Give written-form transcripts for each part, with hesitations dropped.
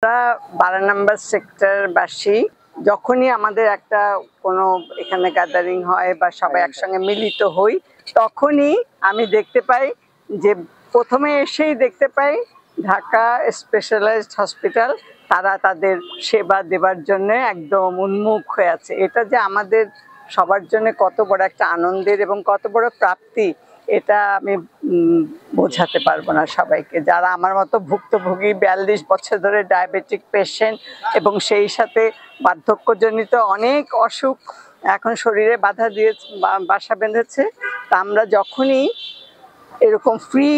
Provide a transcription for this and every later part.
12 নম্বর সেক্টরবাসী যখনই আমাদের একটা কোনো এখানে গ্যাদারিং হয় বা সবাই একসঙ্গে মিলিত হই, তখনই আমি দেখতে পাই যে প্রথমে এসেই দেখতে পাই ঢাকা স্পেশালাইজড হসপিটাল তারা তাদের সেবা দেবার জন্য একদম উন্মুখ হয়ে আছে। এটা যে আমাদের সবার জন্য কত বড় একটা আনন্দের এবং কত বড় প্রাপ্তি, এটা আমি বোঝাতে পারবো না সবাইকে। যারা আমার মতো ভুক্তভোগী 42 বছর ধরে ডায়াবেটিক পেশেন্ট এবং সেই সাথে বার্ধক্যজনিত অনেক অসুখ এখন শরীরে বাসা বেঁধেছে, তা আমরা যখনই এরকম ফ্রি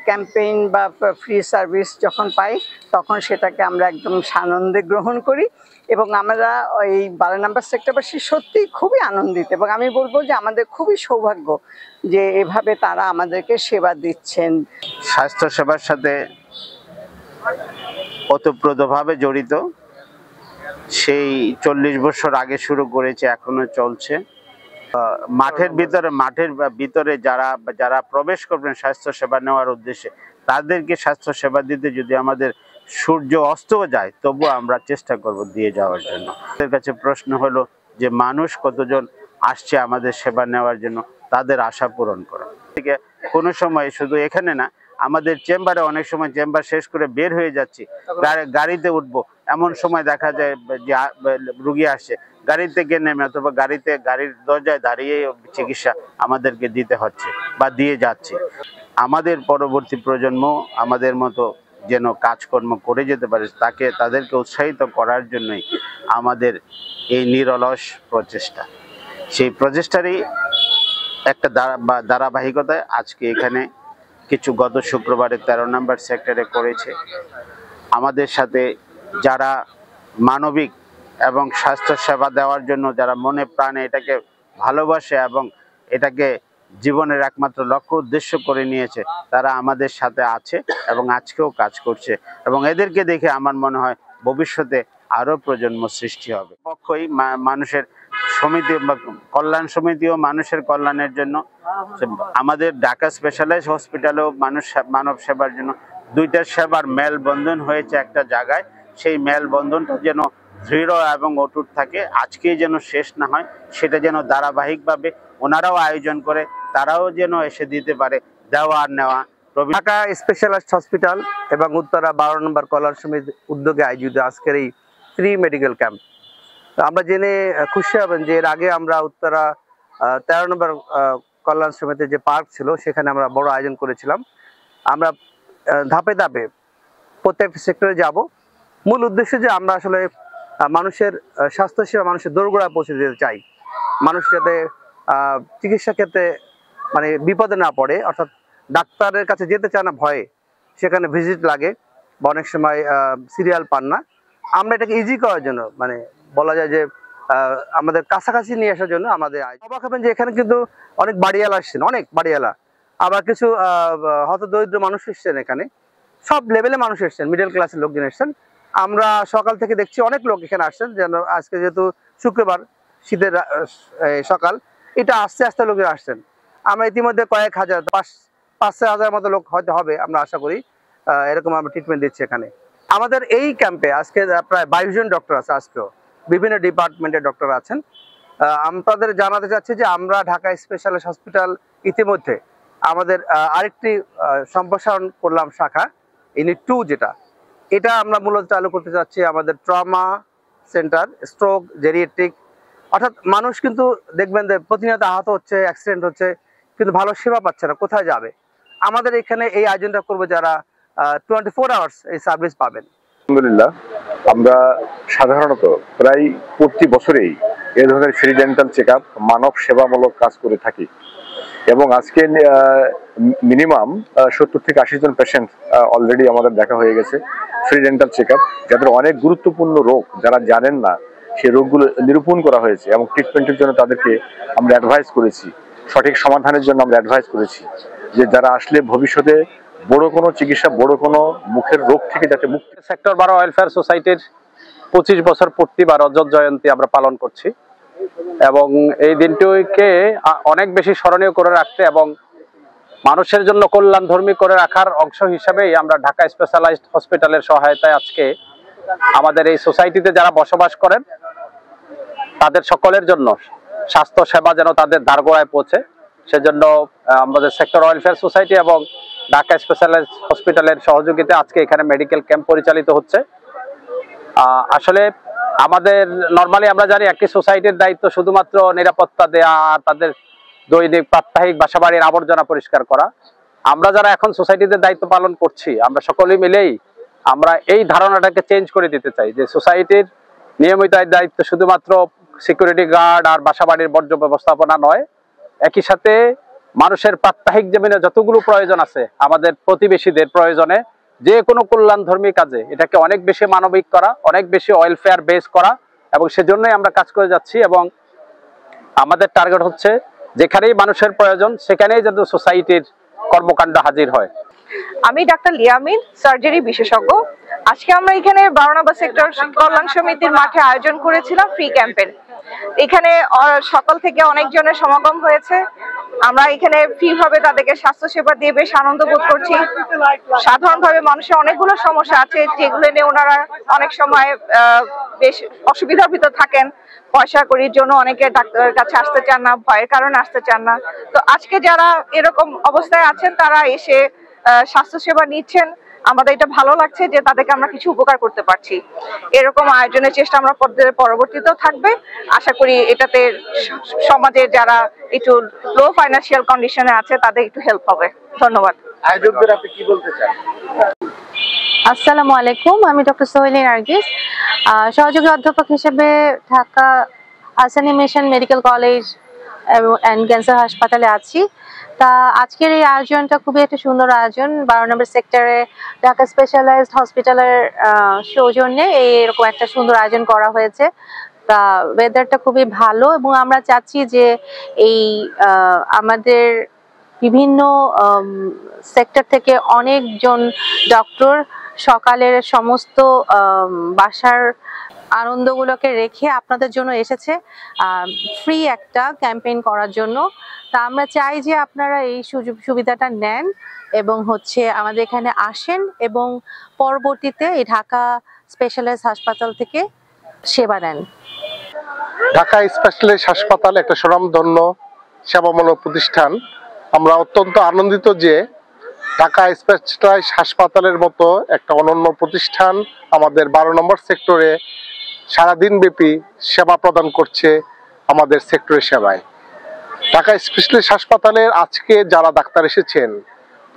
ক্যাম্পেইন বা ফ্রি সার্ভিস যখন পাই তখন সেটাকে আমরা একদম সানন্দে গ্রহণ করি এবং আমরা ওই 12 নম্বর সেক্টরবাসী সত্যি খুবই আনন্দিত এবং আমি বলবো যে আমাদের খুবই সৌভাগ্য যে এভাবে তারা আমাদেরকে সেবা দিচ্ছেন। স্বাস্থ্য সেবার সাথে ওতপ্রোতভাবে জড়িত, সেই 40 বছর আগে শুরু করেছে, এখনো চলছে। মাঠের ভিতরে যারা প্রবেশ করবেন স্বাস্থ্য সেবা নেওয়ার উদ্দেশ্যে, তাদেরকে স্বাস্থ্য সেবা দিতে যদি আমাদের সূর্য অস্ত যায় তবু আমরা চেষ্টা করব দিয়ে যাওয়ার জন্য। তাদের কাছে প্রশ্ন হলো যে মানুষ কতজন আসছে আমাদের সেবা নেওয়ার জন্য, তাদের আশা পূরণ করা। থেকে কোনো সময় শুধু এখানে না, আমাদের চেম্বারে অনেক সময় চেম্বার শেষ করে বের হয়ে যাচ্ছি, গাড়িতে উঠবো, এমন সময় দেখা যায় যে রুগী আসছে, গাড়ি থেকে নেমে অথবা গাড়ির দরজায় দাঁড়িয়ে চিকিৎসা আমাদেরকে দিতে হচ্ছে বা দিয়ে যাচ্ছে। আমাদের পরবর্তী প্রজন্ম আমাদের মতো যেন কাজকর্ম করে যেতে পারে, তাদেরকে উৎসাহিত করার জন্যই আমাদের এই নিরলস প্রচেষ্টা। সেই প্রচেষ্টারই একটা ধারাবাহিকতায় আজকে এখানে কিছু গত শুক্রবারে 13 নম্বর সেক্টরে করেছে। আমাদের সাথে যারা মানবিক এবং স্বাস্থ্য সেবা দেওয়ার জন্য যারা মনে প্রাণে এটাকে ভালোবাসে এবং এটাকে জীবনের একমাত্র লক্ষ্য উদ্দেশ্য করে নিয়েছে, তারা আমাদের সাথে আছে এবং আজকেও কাজ করছে এবং এদেরকে দেখে আমার মনে হয় ভবিষ্যতে আরো প্রজন্ম সৃষ্টি হবে। পক্ষই মানুষের সমিতি বা কল্যাণ সমিতিও মানুষের কল্যাণের জন্য, আমাদের ঢাকা স্পেশালাইজড হসপিটালেও মানব সেবার জন্য দুইটা সেবার মেলবন্ধন হয়েছে একটা জায়গায়। সেই মেলবন্ধনটা যেন দৃঢ় এবং অটুট থাকে, আজকেই যেন শেষ না হয়, সেটা যেন ধারাবাহিকভাবে ওনারাও আয়োজন করে, তারাও যেন এসে দিতে পারে দেওয়া আর নেওয়া। ঢাকা স্পেশালাইজড হসপিটাল এবং উত্তরা 12 নম্বর কল্যাণ সমিতির উদ্যোগে আয়োজিত আজকের এই ফ্রি মেডিকেল ক্যাম্প, আমরা জেনে খুশি হবেন যে এর আগে আমরা উত্তরা 13 নম্বর কল্যাণ সমিতির যে পার্ক ছিল সেখানে আমরা বড় আয়োজন করেছিলাম। আমরা ধাপে ধাপে প্রত্যেকটা সেক্টরে যাব, মূল উদ্দেশ্য যে আমরা আসলে মানুষের স্বাস্থ্যসেবা মানুষের দোরগোড়ায় পৌঁছে দিতে চাই। মানুষ যাতে চিকিৎসা ক্ষেত্রে মানে বিপদে না পড়ে, অর্থাৎ ডাক্তারের কাছে যেতে চায় না ভয়ে, সেখানে ভিজিট লাগে বা অনেক সময় সিরিয়াল পান না। আমরা এটাকে ইজি করার জন্য মানে বলা যায় যে আমাদের কাছাকাছি নিয়ে আসার জন্য আমাদের অবাক হবেন যে এখানে কিন্তু অনেক বাড়িওয়ালা আসছেন, অনেক বাড়িওয়ালা, আবার কিছু হতদরিদ্র মানুষ এসছেন, এখানে সব লেভেলে মানুষ এসছেন, মিডল ক্লাসের লোকজন এসছেন। আমরা সকাল থেকে দেখছি অনেক লোক এখানে আসছেন, যেন আজকে যেহেতু শুক্রবার শীতের সকাল, এটা আস্তে আস্তে লোকেরা আসছেন। আমরা ইতিমধ্যে কয়েক হাজার 5-6 হাজার মতো লোক হয়তো হবে আমরা আশা করি, এরকম আমরা ট্রিটমেন্ট দিচ্ছি এখানে। আমাদের এই ক্যাম্পে আজকে প্রায় 22 জন ডক্টর আছে, আজকেও বিভিন্ন ডিপার্টমেন্টের ডক্টর আছেন। আপনাদের জানাতে চাচ্ছি যে আমরা ঢাকা স্পেশালাইজড হসপিটাল ইতিমধ্যে আমাদের আরেকটি সম্প্রসারণ করলাম শাখা, ইউনিট 2 যেটা, এটা আমরা মূলত চালু করতে চাচ্ছি আমাদের ট্রমা সেন্টার, স্ট্রোক, জেরিয়াট্রিক। অর্থাৎ মানুষ কিন্তু দেখবেন যে প্রতিনিয়ত আহত হচ্ছে, অ্যাক্সিডেন্ট হচ্ছে, কিন্তু ভালো সেবা পাচ্ছে না, কোথায় যাবে? আমাদের এখানে এই আয়োজনটা করবো যারা 24 আওয়ার্স এই সার্ভিস পাবেন। আলহামদুলিল্লাহ, আমরা সাধারণত প্রায় প্রতি বছরেই এ ধরনের ফ্রি ডেন্টাল চেক আপ মানব সেবামূলক কাজ করে থাকি এবং আজকে মিনিমাম 70 থেকে 80 জন পেশেন্ট অলরেডি আমাদের দেখা হয়ে গেছে ফ্রি ডেন্টাল চেক আপ, যাদের অনেক গুরুত্বপূর্ণ রোগ যারা জানেন না সেই রোগগুলো নিরূপণ করা হয়েছে এবং ট্রিটমেন্টের জন্য তাদেরকে আমরা অ্যাডভাইস করেছি, সঠিক সমাধানের জন্য আমরা অ্যাডভাইস করেছি যে যারা আসলে ভবিষ্যতে বড় কোনো চিকিৎসা, বড় কোনো মুখের রোগ থেকে যাতে মুক্তি। সেক্টর 12 ওয়েলফেয়ার সোসাইটির 25 বছর পূর্তি বা রজত জয়ন্তী আমরা পালন করছি এবং এই দিনটিকে অনেক বেশি স্মরণীয় করে রাখতে এবং মানুষের জন্য কল্যাণধর্মী করে রাখার অংশ হিসাবেই আমরা ঢাকা স্পেশালাইজড হসপিটালের সহায়তায় আজকে আমাদের এই সোসাইটিতে যারা বসবাস করেন তাদের সকলের জন্য স্বাস্থ্য সেবা যেন তাদের দ্বারগোড়ায় পৌঁছে, সেজন্য আমাদের সেক্টর ওয়েলফেয়ার সোসাইটি এবং ঢাকা স্পেশালাইজড হসপিটালের সহযোগিতায় আজকে এখানে মেডিকেল ক্যাম্প পরিচালিত হচ্ছে। আসলে আমাদের নরমালি আমরা জানি একটি সোসাইটির দায়িত্ব শুধুমাত্র নিরাপত্তা দেয়া আর তাদের দৈনিক প্রাত্যহিক বাসাবাড়ির আবর্জনা পরিষ্কার করা। আমরা যারা এখন সোসাইটিতে দায়িত্ব পালন করছি আমরা সকলেই মিলেই আমরা এই ধারণাটাকে চেঞ্জ করে দিতে চাই যে সোসাইটির নিয়মিত দায়িত্ব শুধুমাত্র সিকিউরিটি গার্ড আর বাসাবাড়ির বর্জ্য ব্যবস্থাপনা নয়, একই সাথে মানুষের প্রাত্যহিক জীবনে যতগুলো প্রয়োজন আছে আমাদের প্রতিবেশীদের প্রয়োজনে যে কোনো কল্যাণধর্মী কাজে এটাকে অনেক বেশি মানবিক করা, অনেক বেশি ওয়েলফেয়ার বেস করা, এবং সেজন্যই আমরা কাজ করে যাচ্ছি। এবং আমাদের টার্গেট হচ্ছে যেখানেই মানুষের প্রয়োজন সেখানেই যেন সোসাইটির কর্মকাণ্ড হাজির হয়। আমি ডাক্তার লিয়ামিন, সার্জারি বিশেষজ্ঞ। আজকে আমরা এখানে 12 নম্বর সেক্টর কল্যাণ সমিতির মাঠে আয়োজন করেছিলাম ফ্রি ক্যাম্পের। এখানে সকাল থেকে অনেকজনের সমাগম হয়েছে। আমরা এখানে ফ্রি ভাবে তাদেরকে স্বাস্থ্য সেবা দিয়ে বেশ আনন্দ বোধ করছি। সাধারণভাবে মানুষের অনেকগুলো সমস্যা আছে যেগুলো নিয়ে ওনারা অনেক সময় বেশ অসুবিধার ভিতর থাকেন। পয়সা করির জন্য অনেকে ডাক্তারের কাছে আসতে চান না, ভয়ের কারণে আসতে চান না। তো আজকে যারা এরকম অবস্থায় আছেন তারা এসে স্বাস্থ্য সেবা নিচ্ছেন, আমাদের এটা ভালো লাগছে যে তাদেরকে আমরা কিছু উপকার করতে পারছি। এরকম আয়োজনের চেষ্টা আমরা পরবর্তীতেও থাকবে। আশা করি এটাতে সমাজে যারা একটু লো ফাইন্যান্সিয়াল কন্ডিশনে আছে তাদের একটু হেল্প হবে। ধন্যবাদ। আয়োজকদের আপনি কি বলতে চান? আসসালামু আলাইকুম, আমি ডক্টর সোহেলি নার্গিস, সহযোগী অধ্যাপক হিসেবে Dhaka Ahsania mission medical college and cancer হাসপাতালে আছি। তা আজকের এই আয়োজনটা খুবই একটা সুন্দর আয়োজন। 12 নম্বর সেক্টরে ঢাকা স্পেশালাইজড হসপিটালের সৌজন্যে এরকম একটা সুন্দর আয়োজন করা হয়েছে। তা ওয়েদারটা খুবই ভালো এবং আমরা চাচ্ছি যে এই আমাদের বিভিন্ন সেক্টর থেকে অনেকজন ডক্টর সকালের সমস্ত বাসার আনন্দগুলোকে রেখে আপনাদের জন্য এসেছে ফ্রি একটা ক্যাম্পেইন করার জন্য। তা আমরা চাই যে আপনারা এই সুযোগ সুবিধাটা নেন এবং আমাদের এখানে আসেন এবং পরবর্তীতে এই ঢাকা স্পেশালাইজড হাসপাতাল থেকে সেবা নেন। ঢাকা স্পেশালাইজড হাসপাতাল একটা স্বনামধন্য সেবামূলক প্রতিষ্ঠান। আমরা অত্যন্ত আনন্দিত যে ঢাকা স্পেশালাইজড হাসপাতালের মতো একটা অনন্য প্রতিষ্ঠান আমাদের 12 নম্বর সেক্টরে সারাদিন ব্যাপী সেবা প্রদান করছে আমাদের সেক্টরের সেবায়। ঢাকা স্পেশালাইজড হাসপাতালের আজকে যারা ডাক্তার এসেছেন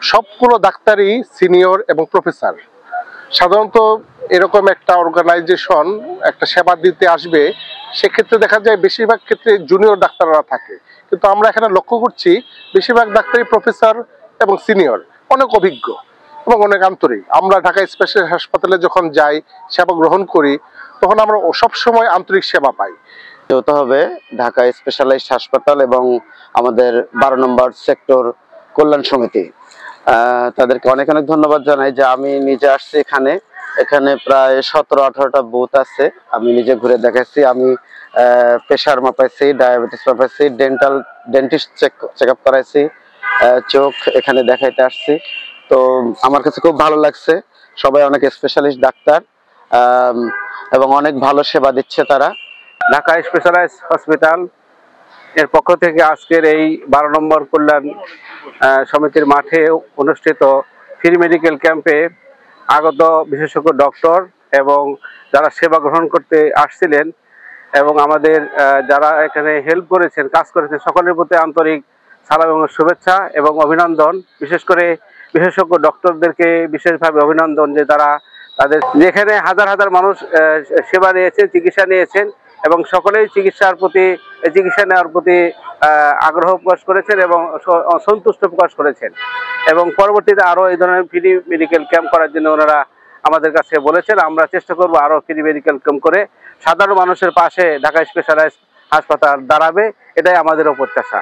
সবগুলো ডাক্তারই সিনিয়র এবং প্রফেসর। সাধারণত এরকম একটা অর্গানাইজেশন একটা সেবা দিতে আসবে সেক্ষেত্রে দেখা যায় বেশিরভাগ ক্ষেত্রে জুনিয়র ডাক্তাররা থাকে, কিন্তু আমরা এখানে লক্ষ্য করছি বেশিরভাগ ডাক্তারই প্রফেসর এবং সিনিয়র, অনেক অভিজ্ঞ এবং অনেক আন্তরিক। আমরা ঢাকা স্পেশাল হাসপাতালে যখন যাই সেবা গ্রহণ করি তখন আমরা সবসময় আন্তরিক সেবা পাই। হতে হবে ঢাকা স্পেশালাইজড হাসপাতাল এবং আমাদের 12 নম্বর সেক্টর কল্যাণ সমিতি, তাদেরকে অনেক অনেক ধন্যবাদ জানাই যে আমি নিজে আসছি এখানে। এখানে প্রায় 17-18টা বুথ আছে, আমি নিজে ঘুরে দেখাচ্ছি। আমি প্রেশার মাপাইছি, ডায়াবেটিস মাপাইছি, ডেন্টিস্ট চেক আপ করাইছি, চোখ এখানে দেখাইতে আসছি। তো আমার কাছে খুব ভালো লাগছে, সবাই অনেক স্পেশালিস্ট ডাক্তার এবং অনেক ভালো সেবা দিচ্ছে তারা। ঢাকা স্পেশালাইজড হসপিটাল এর পক্ষ থেকে আজকের এই 12 নম্বর কল্যাণ সমিতির মাঠে অনুষ্ঠিত ফ্রি মেডিকেল ক্যাম্পে আগত বিশেষজ্ঞ ডক্টর এবং যারা সেবা গ্রহণ করতে আসছিলেন এবং আমাদের যারা এখানে হেল্প করেছেন, কাজ করেছেন, সকলের প্রতি আন্তরিক সালাম এবং শুভেচ্ছা এবং অভিনন্দন। বিশেষ করে বিশেষজ্ঞ ডক্টরদেরকে বিশেষভাবে অভিনন্দন যে তাদের যেখানে হাজার হাজার মানুষ সেবা নিয়েছেন, চিকিৎসা নিয়েছেন এবং সকলেই চিকিৎসা নেওয়ার প্রতি আগ্রহ প্রকাশ করেছেন এবং সন্তুষ্ট প্রকাশ করেছেন এবং পরবর্তীতে আরো এই ধরনের ফ্রি মেডিকেল ক্যাম্প করার জন্য ওনারা আমাদের কাছে বলেছেন। আমরা চেষ্টা করব আরো ফ্রি মেডিকেল ক্যাম্প করে সাধারণ মানুষের পাশে ঢাকা স্পেশালাইজড হাসপাতাল দাঁড়াবে, এটাই আমাদেরও প্রত্যাশা।